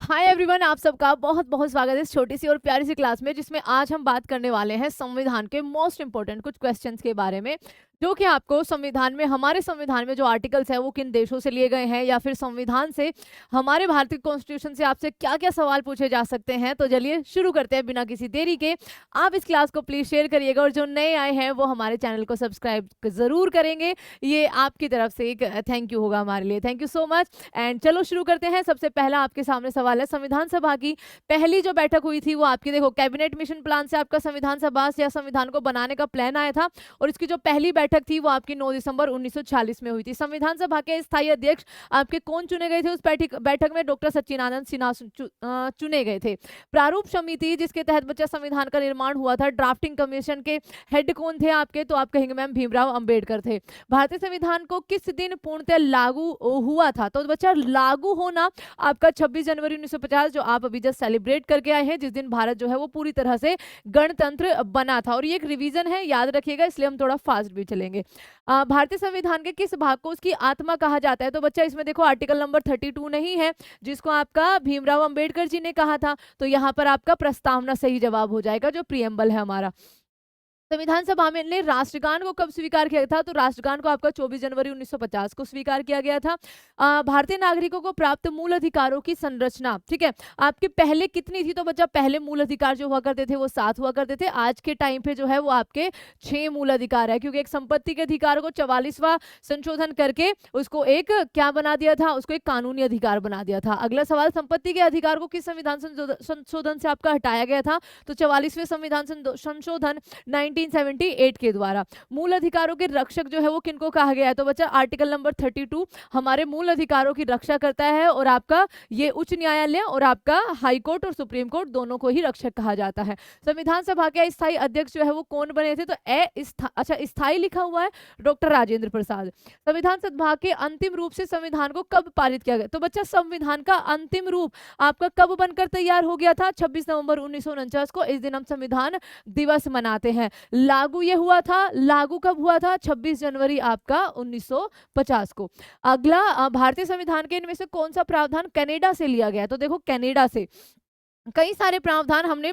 Hi everyone, आप सबका बहुत बहुत स्वागत है इस छोटी सी और प्यारी सी क्लास में, जिसमें आज हम बात करने वाले हैं संविधान के मोस्ट इंपोर्टेंट कुछ क्वेश्चंस के बारे में, जो कि आपको संविधान में, हमारे संविधान में जो आर्टिकल्स हैं वो किन देशों से लिए गए हैं, या फिर संविधान से, हमारे भारतीय कॉन्स्टिट्यूशन से आपसे क्या क्या सवाल पूछे जा सकते हैं। तो चलिए शुरू करते हैं बिना किसी देरी के। आप इस क्लास को प्लीज शेयर करिएगा, और जो नए आए हैं वो हमारे चैनल को सब्सक्राइब जरूर करेंगे। ये आपकी तरफ से एक थैंक यू होगा हमारे लिए। Thank you so much. And चलो शुरू करते हैं। सबसे पहला आपके सामने सवाल है, संविधान सभा की पहली जो बैठक हुई थी वो आपकी, देखो, कैबिनेट मिशन प्लान से आपका संविधान सभा या संविधान को बनाने का प्लान आया था, और इसकी जो पहली बैठक थी वो आपकी 9 दिसंबर 1946 में हुई थी। संविधान सभा के स्थायी अध्यक्ष आपके कौन चुने गए थे उस बैठक में? डॉक्टर सच्चिदानंद सिन्हा चुने गए थे। प्रारूप समिति जिसके तहत बच्चा संविधान का निर्माण हुआ था, ड्राफ्टिंग कमीशन के हेड कौन थे आपके? तो आप कहेंगे मैम भीमराव अंबेडकर थे। भारतीय संविधान को किस दिन पूर्णतः लागू हुआ था? तो बच्चा लागू होना आपका 26 जनवरी 1950, जो आप अभी जस्ट सेलिब्रेट करके आए हैं, जिस दिन भारत जो है वो पूरी तरह से गणतंत्र बना था। और ये एक रिवीजन है, याद रखिएगा, इसलिए हम थोड़ा फास्ट भी चलेंगे। भारतीय संविधान के किस भाग को उसकी आत्मा कहा जाता है? तो बच्चा इसमें देखो आर्टिकल नंबर 32 नहीं है, जिसको आपका भीमराव अंबेडकर जी ने कहा था, तो यहाँ पर आपका प्रस्तावना सही जवाब हो जाएगा, जो प्रियम्बल है हमारा। संविधान सभा में ने राष्ट्रगान को कब स्वीकार किया था? तो राष्ट्रगान को आपका 24 जनवरी 1950 को स्वीकार किया गया था। भारतीय नागरिकों को प्राप्त मूल अधिकारों की संरचना, ठीक है, आपके पहले कितनी थी? तो बच्चा पहले मूल अधिकार जो हुआ करते थे वो 7 हुआ करते थे। आज के टाइम पे जो है वो आपके 6 मूल अधिकार है, क्योंकि एक संपत्ति के अधिकार को 44वां संशोधन करके उसको एक क्या बना दिया था? उसको एक कानूनी अधिकार बना दिया था। अगला सवाल, संपत्ति के अधिकार को किस संविधान संशोधन से आपका हटाया गया था? तो 44वें संविधान संशोधन 1978 के द्वारा। मूल अधिकारों के रक्षक जो है वो किनको कहा गया है? तो बच्चा आर्टिकल नंबर 32 हमारे मूल अधिकारों की रक्षा करता है, और आपका ये उच्च न्यायालय और आपका हाई कोर्ट और सुप्रीम कोर्ट दोनों को ही रक्षक कहा जाता है। संविधान सभा के स्थायी अध्यक्ष जो है वो कौन बने थे? तो अच्छा, स्थायी लिखा हुआ है, डॉक्टर राजेंद्र प्रसाद। संविधान सभा के अंतिम रूप से संविधान को कब पारित किया गया? तो बच्चा संविधान का अंतिम रूप आपका कब बनकर तैयार हो गया था? 26 नवंबर 1949 को। इस दिन हम संविधान दिवस मनाते हैं। लागू ये हुआ था, लागू कब हुआ था? 26 जनवरी आपका 1950 को। अगला, भारतीय संविधान के इनमें से कौन सा प्रावधान कनाडा से लिया गया? तो देखो कनाडा से कई सारे प्रावधान हमने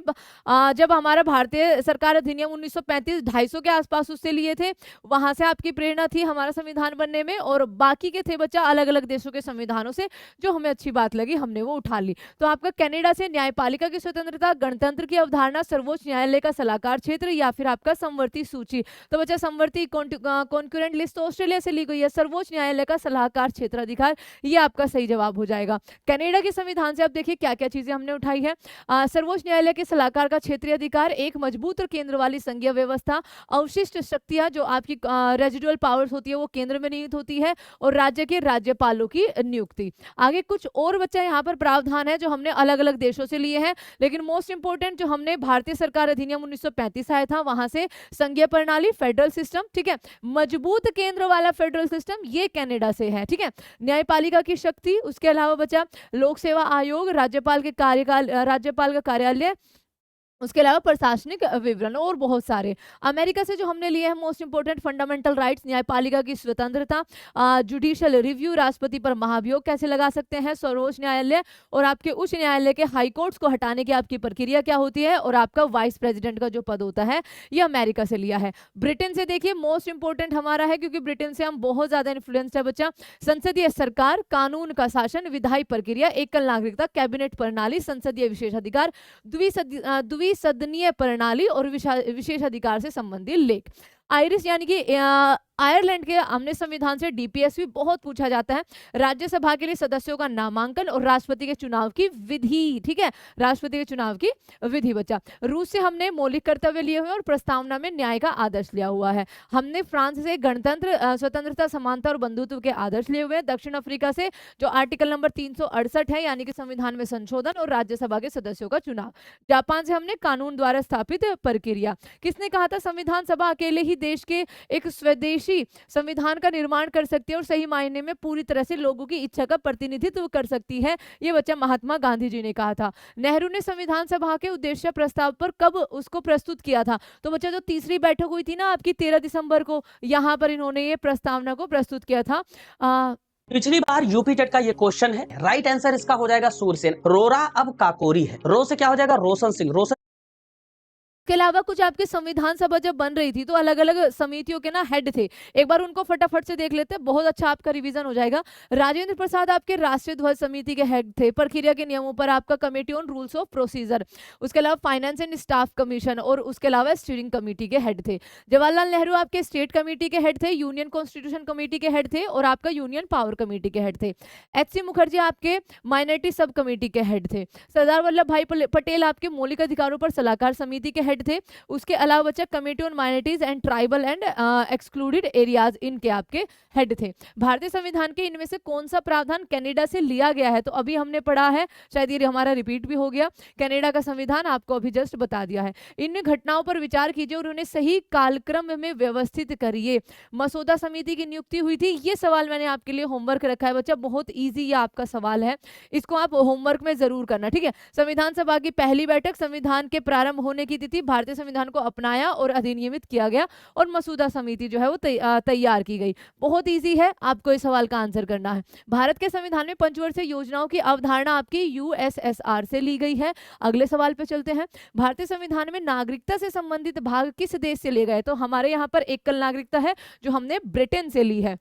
जब हमारा भारतीय सरकार अधिनियम 1935 250 के आसपास उससे लिए थे, वहां से आपकी प्रेरणा थी हमारा संविधान बनने में, और बाकी के थे बच्चा अलग अलग देशों के संविधानों से, जो हमें अच्छी बात लगी हमने वो उठा ली। तो आपका कनाडा से न्यायपालिका की स्वतंत्रता, गणतंत्र की अवधारणा, सर्वोच्च न्यायालय का सलाहकार क्षेत्र, या फिर आपका समवर्ती सूची। तो बच्चा समवर्ती कॉन्करेंट लिस्ट तो ऑस्ट्रेलिया से ली गई है, सर्वोच्च न्यायालय का सलाहकार क्षेत्र अधिकार, ये आपका सही जवाब हो जाएगा। कनाडा के संविधान से आप देखिए क्या क्या चीजें हमने उठाई है। सर्वोच्च न्यायालय के सलाहकार का क्षेत्रीय अधिकार, एक मजबूत और केंद्र वाली संघीय व्यवस्था, अवशिष्ट शक्तियां जो आपकी रेजिडुअल पावर्स होती है वो केंद्र में नियुक्त होती है, और राज्य के राज्यपालों की नियुक्ति। आगे कुछ और बच्चा यहाँ पर प्रावधान है जो हमने अलग अलग देशों से लिए हैं, लेकिन मोस्ट इंपोर्टेंट जो हमने भारतीय सरकार अधिनियम 1935 आया था वहां से, संघीय प्रणाली, फेडरल सिस्टम, ठीक है, मजबूत केंद्र वाला फेडरल सिस्टम, ये कनाडा से है, ठीक है। न्यायपालिका की शक्ति, उसके अलावा बचा लोक सेवा आयोग, राज्यपाल के कार्यकाल, राज्यपाल का कार्यालय, उसके अलावा प्रशासनिक विवरण, और बहुत सारे। अमेरिका से जो हमने लिए हैं मोस्ट इंपोर्टेंट, फंडामेंटल राइट्स, न्यायपालिका की स्वतंत्रता, जुडिशियल रिव्यू, राष्ट्रपति पर महाभियोग कैसे लगा सकते हैं, सर्वोच्च न्यायालय और आपके उच्च न्यायालय के हाई कोर्ट्स को हटाने की आपकी प्रक्रिया क्या होती है, और आपका वाइस प्रेसिडेंट का जो पद होता है, ये अमेरिका से लिया है। ब्रिटेन से देखिए मोस्ट इंपोर्टेंट हमारा है, क्योंकि ब्रिटेन से हम बहुत ज्यादा इन्फ्लुएंस्ड है बच्चा। संसदीय सरकार, कानून का शासन, विधायी प्रक्रिया, एकल नागरिकता, कैबिनेट प्रणाली, संसदीय विशेषाधिकार, द्विसदनीय प्रणाली और विशेषाधिकार से संबंधित लेख। आयरिश यानी कि आयरलैंड के हमने संविधान से डीपीएस भी बहुत पूछा जाता है। राज्यसभा के लिए सदस्यों का नामांकन और राष्ट्रपति के चुनाव की विधि, ठीक है, राष्ट्रपति के चुनाव की विधि बच्चा। रूस से हमने मौलिक कर्तव्य लिए हुए और प्रस्तावना में न्याय का आदर्श लिया हुआ है। हमने फ्रांस से गणतंत्र, स्वतंत्रता, समानता और बंधुत्व के आदर्श लिए हुए हैं। दक्षिण अफ्रीका से जो आर्टिकल नंबर 368 है, यानी कि संविधान में संशोधन और राज्यसभा के सदस्यों का चुनाव। जापान से हमने कानून द्वारा स्थापित प्रक्रिया। किसने कहा था संविधान सभा अकेले ही देश के एक स्वदेशी संविधान का निर्माण कर सकती है और सही मायने में पूरी तरह से लोगों की इच्छा का प्रतिनिधित्व कर सकती है? ये बच्चा महात्मा गांधी जी ने कहा था। नेहरू ने संविधान सभा के उद्देश्य प्रस्ताव पर कब उसको प्रस्तुत किया था? तो बच्चा जो तीसरी बैठक हुई थी ना आपकी 13 दिसंबर को, यहां पर इन्होंने ये प्रस्तावना को प्रस्तुत किया था। पिछली बार यूपी टेट का ये क्वेश्चन है, राइट आंसर इसका हो जाएगा सूरसेन। रोरा अब काकोरी है, रो से क्या हो जाएगा रोशन सिंह। रोशन के अलावा कुछ आपके संविधान सभा जब बन रही थी तो अलग अलग समितियों के ना हेड थे, एक बार उनको फटाफट से देख लेते हैं, बहुत अच्छा आपका रिवीजन हो जाएगा। राजेंद्र प्रसाद आपके राष्ट्रीय ध्वज समिति के हेड थे, प्रक्रिया के नियमों पर आपका committee on rules of procedure, उसके अलावा फाइनेंस एंड स्टाफ कमीशन और उसके अलावा स्टीयरिंग कमेटी के हेड थे। जवाहरलाल नेहरू आपके स्टेट कमेटी के हेड थे, यूनियन कॉन्स्टिट्यूशन कमेटी के हेड थे और आपका यूनियन पावर कमेटी के हेड थे। एच.सी. मुखर्जी आपके माइनॉरिटी सब कमेटी के हेड थे। सरदार वल्लभ भाई पटेल आपके मौलिक अधिकारों पर सलाहकार समिति के हेड थे। उसके अलावा बच्चा committee on minorities and tribal and excluded areas इनके आपके हेड थे। भारतीय संविधान के इनमें से कौन सा प्रावधान कनाडा से लिया गया है? तो अभी हमने पढ़ा है, शायद ये हमारा रिपीट भी हो गया, कनाडा का संविधान आपको अभी जस्ट बता दिया है। इन घटनाओं पर विचार कीजिए और उन्हें सही कालक्रम में व्यवस्थित करिए। मसौदा समिति की नियुक्ति हुई थी, ये सवाल मैंने आपके लिए होमवर्क रखा है बच्चा, बहुत ईजी ये आपका सवाल है, इसको आप होमवर्क में जरूर करना, ठीक है। संविधान सभा की पहली बैठक, संविधान के प्रारंभ होने की तिथि, भारतीय संविधान को अपनाया और अधिनियमित किया गया और मसूदा समिति जो है वो तैयार की गई। बहुत इजी है, आपको इस सवाल का आंसर करना है। भारत के संविधान में पंचवर्षीय योजनाओं की अवधारणा आपकी यूएसएसआर से ली गई है। अगले सवाल पे चलते हैं। भारतीय संविधान में नागरिकता से संबंधित भाग किस देश से लिए गए? तो हमारे यहाँ पर एकल नागरिकता है जो हमने ब्रिटेन से ली है।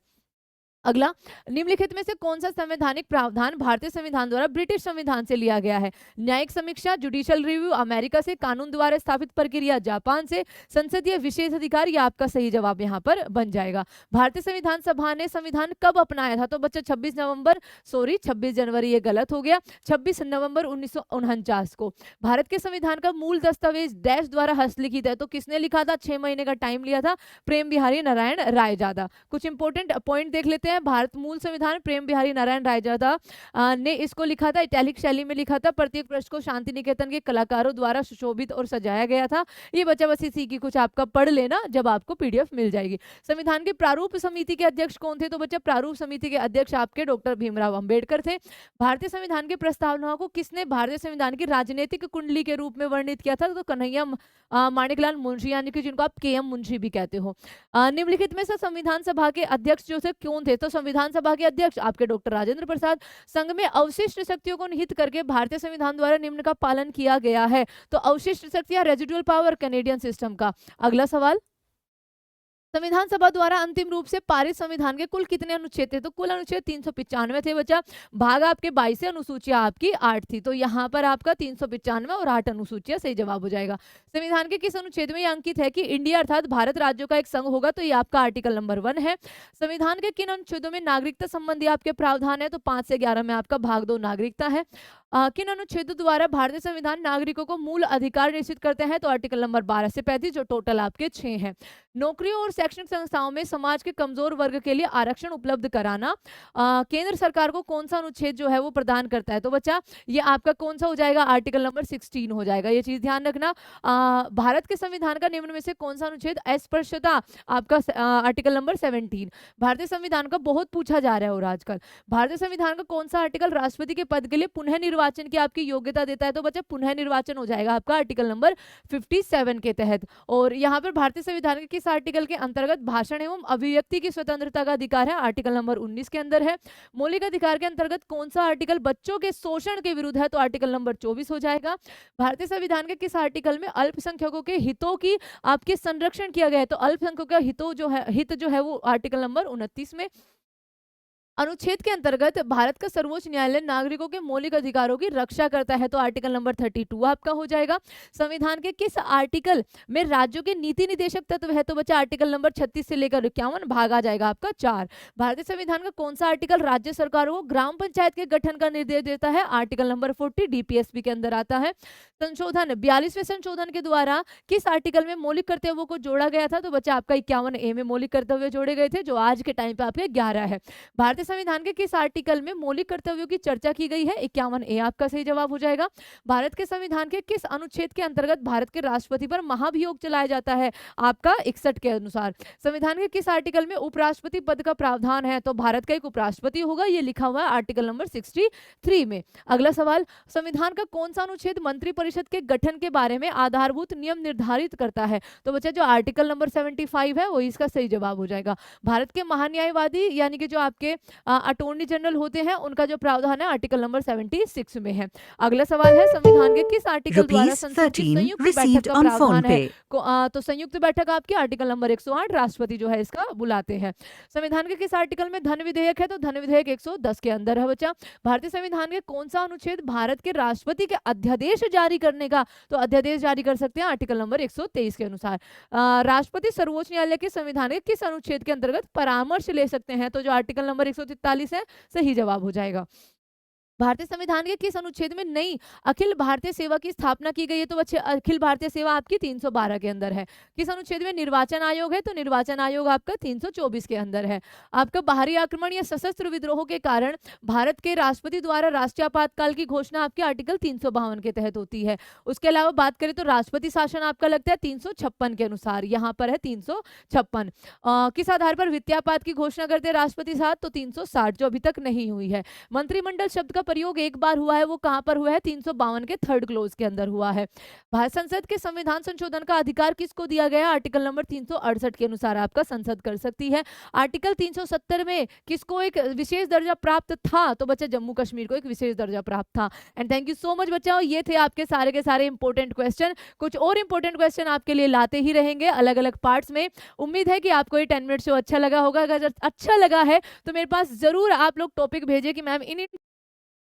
अगला, निम्नलिखित में से कौन सा संवैधानिक प्रावधान भारतीय संविधान द्वारा ब्रिटिश संविधान से लिया गया है? न्यायिक समीक्षा, जुडिशियल रिव्यू अमेरिका से, कानून द्वारा स्थापित प्रक्रिया जापान से, संसदीय विशेष अधिकार, ये आपका सही जवाब यहाँ पर बन जाएगा। भारतीय संविधान सभा ने संविधान कब अपनाया था? तो बच्चा 26 जनवरी, ये गलत हो गया, 26 नवंबर 1949 को। भारत के संविधान का मूल दस्तावेज डैश द्वारा हस्तलिखित है, तो किसने लिखा था? 6 महीने का टाइम लिया था, प्रेम बिहारी नारायण रायजादा। कुछ इंपोर्टेंट पॉइंट देख लेते हैं। भारत मूल संविधान प्रेम बिहारी नारायण रायजादा ने इसको लिखा था, इटैलिक शैली में लिखा था। प्रत्येक पृष्ठ को शांति निकेतन के कलाकारों द्वारा सुशोभित और सजाया गया था। ये बच्चा बस इसी की कुछ आपका पढ़ लेना, जब आपको पीडीएफ मिल जाएगी। संविधान के प्रारूप समिति के अध्यक्ष कौन थे? तो बच्चा प्रारूप समिति के अध्यक्ष आपके डॉक्टर भीमराव अंबेडकर थे। भारतीय संविधान के प्रस्तावना को किसने भारतीय संविधान की राजनीतिक कुंडली के रूप में वर्णित किया था? तो कन्हैया माणिकलाल मुंशी, यानी कि जिनको आप के.एम. मुंशी भी कहते हो। निम्नलिखित में से संविधान सभा के अध्यक्ष जो थे कौन थे? तो संविधान सभा के अध्यक्ष आपके डॉक्टर राजेंद्र प्रसाद। संघ में अवशिष्ट शक्तियों को निहित करके भारतीय संविधान द्वारा निम्न का पालन किया गया है। तो अवशिष्ट शक्तियां, रेजिडुअल पावर, कैनेडियन सिस्टम का। अगला सवाल, संविधान सभा द्वारा अंतिम रूप से पारित संविधान के कुल कितने अनुच्छेद थे? तो कुल अनुच्छेद 395 थे बच्चा। भाग आपके 22 से, अनुसूचियां आपकी 8 थी, तो यहाँ पर आपका 395 और 8 अनुसूचियां सही जवाब हो जाएगा। संविधान के किस अनुच्छेद में यह अंकित है कि इंडिया अर्थात भारत राज्यों का एक संघ होगा? तो ये आपका आर्टिकल नंबर 1 है। संविधान के किन अनुच्छेदों में नागरिकता संबंधी आपके प्रावधान है? तो 5 से 11 में आपका भाग 2 नागरिकता है। किन अनुच्छेदों द्वारा भारतीय संविधान नागरिकों को मूल अधिकार निश्चित करते हैं? तो आर्टिकल नंबर 12 से 35, जो टोटल आपके 6 हैं। नौकरियों और शैक्षणिक संस्थाओं में समाज के कमजोर वर्ग के लिए आरक्षण उपलब्ध कराना केंद्र सरकार को कौन सा अनुच्छेद जो है वो प्रदान करता है? तो बच्चा ये आपका कौन सा हो जाएगा? आर्टिकल नंबर 16 हो जाएगा। ये चीज ध्यान रखना। भारत के संविधान का निम्न में से कौन सा अनुच्छेद अस्पृश्यता आपका आर्टिकल नंबर 17। भारतीय संविधान का बहुत पूछा जा रहा है और आजकल भारतीय संविधान का कौन सा आर्टिकल राष्ट्रपति के पद के लिए पुनः निर्वाचन की आपकी योग्यता देता है? तो बच्चा पुनः निर्वाचन हो जाएगा आपका आर्टिकल नंबर 57 के तहत। और यहाँ पर भारतीय संविधान के किस आर्टिकल के अंतर्गत भाषण एवं अभिव्यक्ति की स्वतंत्रता का अधिकार है? आर्टिकल नंबर 19 के अंदर है। मौलिक अधिकार के अंतर्गत कौन सा आर्टिकल बच्चों के शोषण के विरुद्ध है? तो आर्टिकल नंबर 24 हो जाएगा। भारतीय संविधान के किस आर्टिकल में अल्पसंख्यकों के हितों की आपके संरक्षण किया गया है? तो अल्पसंख्यकों का हित जो है वो आर्टिकल नंबर 29 में। अनुच्छेद के अंतर्गत भारत का सर्वोच्च न्यायालय नागरिकों के मौलिक अधिकारों की रक्षा करता है, तो आर्टिकल नंबर 32 आपका हो जाएगा। संविधान के किस आर्टिकल में राज्यों के नीति निदेशक तत्व है? तो बच्चा आर्टिकल नंबर 36 से लेकर 51 भाग आ जाएगा आपका 4। भारतीय संविधान का कौन सा आर्टिकल राज्य सरकारों को ग्राम पंचायत के गठन का निर्देश देता है? आर्टिकल नंबर 40 डीपीएसपी के अंदर आता है। संशोधन 42वें संशोधन के द्वारा किस आर्टिकल में मौलिक कर्तव्यों को जोड़ा गया था? तो बच्चा आपका 51A में मौलिक कर्तव्य जोड़े गए थे, जो आज के टाइम पे आपके 11 है। भारतीय संविधान के किस आर्टिकल में मौलिक कर्तव्यों की चर्चा की गई है? 51A आपका सही जवाब हो जाएगा। भारत के संविधान के किस अनुच्छेद के अंतर्गत भारत के राष्ट्रपति पर महाभियोग चलाया जाता है? आपका 61 के अनुसार। संविधान के किस आर्टिकल में उपराष्ट्रपति पद का प्रावधान है? तो भारत का एक उपराष्ट्रपति होगा, ये लिखा हुआ है आर्टिकल नंबर 63 में। अगला सवाल, संविधान का कौन सा अनुच्छेद मंत्रिपरिषद के गठन के बारे में आधारभूत नियम निर्धारित करता है? तो बच्चा जो आर्टिकल नंबर 75 है वो इसका सही जवाब हो जाएगा। भारत के महान्यायवादी यानी कि जो आपके अटॉर्नी जनरल होते हैं उनका जो प्रावधान है आर्टिकल नंबर 76 में है। अगला सवाल है संविधान के किस आर्टिकल द्वारा Rupees संसद की 13 संयुक्त बैठक received का on प्रावधान है? PhonePe. तो संयुक्त बैठक आपकी आर्टिकल नंबर 108 राष्ट्रपति जो है इसका बुलाते हैं। संविधान के किस आर्टिकल में धन विधेयक है? तो धन विधेयक 110 के अंदर है बच्चा। भारतीय संविधान के कौन सा अनुच्छेद भारत के राष्ट्रपति के अध्यादेश जारी करने का, तो अध्यादेश जारी कर सकते हैं आर्टिकल नंबर 123 के अनुसार। राष्ट्रपति सर्वोच्च न्यायालय के संविधान के किस अनुच्छेद के अंतर्गत परामर्श ले सकते हैं? तो जो आर्टिकल नंबर 143 है सही जवाब हो जाएगा। भारतीय संविधान के किस अनुच्छेद में नई अखिल भारतीय सेवा की स्थापना की गई है? तो बच्चे अखिल भारतीय सेवा आपकी 312 के अंदर है। किस अनुच्छेद में निर्वाचन आयोग है? तो निर्वाचन आयोग आपका 324 के अंदर है। आपका बाहरी आक्रमण या सशस्त्र विद्रोह के कारण भारत के राष्ट्रपति द्वारा राष्ट्रीय आपातकाल की घोषणा आपके आर्टिकल 352 के तहत होती है। उसके अलावा बात करें तो राष्ट्रपति शासन आपका लगता है 356 के अनुसार, यहाँ पर है 356। किस आधार पर वित्तीयापात की घोषणा करते हैं राष्ट्रपति साहब? तो 360 जो अभी तक नहीं हुई है। मंत्रिमंडल शब्द का प्रयोग एक बार हुआ है, वो कहां पर हुआ है? 352 के थर्ड क्लोज के अंदर हुआ है। भारत संसद के संविधान संशोधन का अधिकार किसको दिया गया है? आर्टिकल नंबर 368 के अनुसार आपका संसद कर सकती है। आर्टिकल 370 में किसको एक विशेष दर्जा प्राप्त था? तो बच्चा जम्मू कश्मीर को एक विशेष दर्जा प्राप्त था। And thank you so much बच्चा, ये थे आपके सारे के सारे इंपॉर्टेंट क्वेश्चन। कुछ और इंपॉर्टेंट क्वेश्चन आपके लिए लाते ही रहेंगे अलग अलग पार्ट्स में। उम्मीद है कि आपको ये 10 मिनट शो अच्छा लगा होगा। अगर अच्छा लगा है तो मेरे पास जरूर आप लोग टॉपिक भेजे कि मैम इन